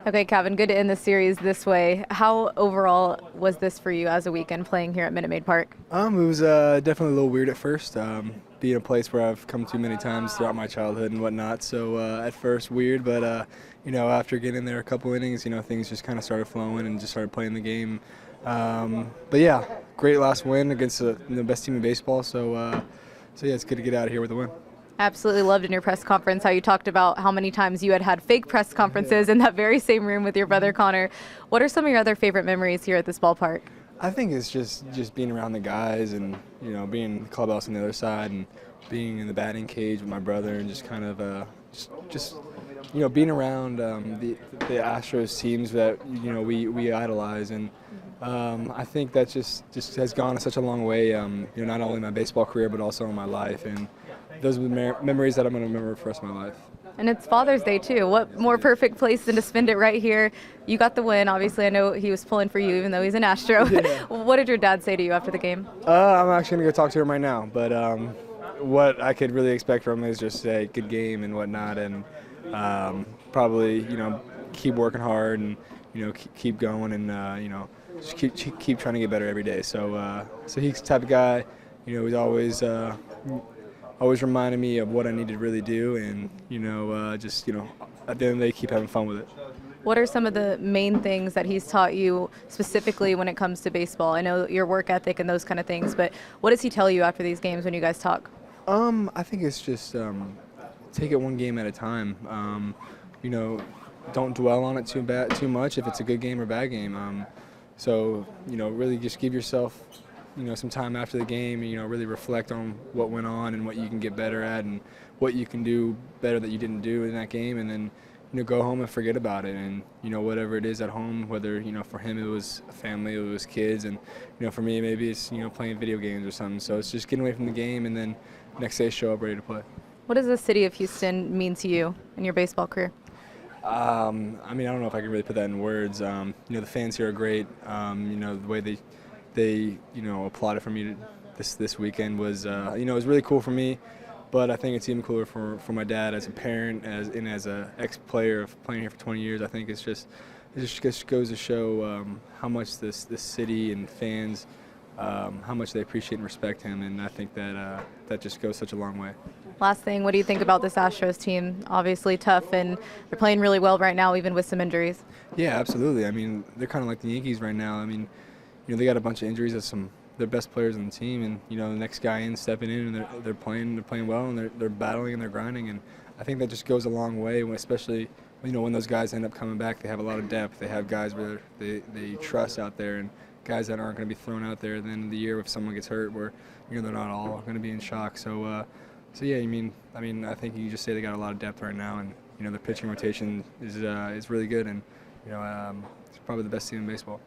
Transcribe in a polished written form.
Okay, Cavan, good to end the series this way. How overall was this for you as a weekend playing here at Minute Maid Park? It was definitely a little weird at first, being a place where I've come to many times throughout my childhood and whatnot. So at first weird, but after getting there a couple innings, things just kind of started flowing and just started playing the game. But yeah, great last win against the best team in baseball. So yeah, it's good to get out of here with a win. Absolutely loved in your press conference how you talked about how many times you had fake press conferences in that very same room with your brother Connor. What are some of your other favorite memories here at this ballpark? I think it's just being around the guys and being in the clubhouse on the other side and being in the batting cage with my brother and just kind of just being around the Astros teams that we idolize, and I think that just has gone such a long way, not only in my baseball career but also in my life, and those are the memories that I'm going to remember for the rest of my life. And it's Father's Day, too. What more perfect place than to spend it right here? You got the win. Obviously, I know he was pulling for you, even though he's an Astro. Yeah. What did your dad say to you after the game? I'm actually going to go talk to him right now, but what I could really expect from him is just a good game and whatnot, and probably, keep working hard and, keep going and, just keep trying to get better every day. So he's the type of guy, he's always reminding me of what I need to really do, and at the end of the day, keep having fun with it. What are some of the main things that he's taught you specifically when it comes to baseball? I know your work ethic and those kind of things, but what does he tell you after these games when you guys talk? I think it's just take it one game at a time. Don't dwell on it too much if it's a good game or bad game. Really just give yourself some time after the game, really reflect on what went on and what you can get better at and what you can do better that you didn't do in that game, and then go home and forget about it, and whatever it is at home, whether for him it was family, it was kids, and for me maybe it's playing video games or something. So it's just getting away from the game and then next day show up ready to play. What does the city of Houston mean to you in your baseball career? I don't know if I can really put that in words. The fans here are great. The way they applauded for me this weekend was it was really cool for me, but I think it's even cooler for my dad as a parent, as a ex-player of playing here for 20 years. I think it just goes to show how much this city and fans, how much they appreciate and respect him, and I think that just goes such a long way. Last thing, what do you think about this Astros team? Obviously tough, and they're playing really well right now, even with some injuries. Yeah, absolutely. They're kind of like the Yankees right now. They got a bunch of injuries of their best players on the team, and the next guy in stepping in, and they're playing well, and they're battling and they're grinding, and I think that just goes a long way, especially when those guys end up coming back. They have a lot of depth. They have guys where they trust out there, and guys that aren't going to be thrown out there at the end of the year if someone gets hurt, where they're not all going to be in shock. So yeah, I think you just say they got a lot of depth right now, and the pitching rotation is really good, and it's probably the best team in baseball.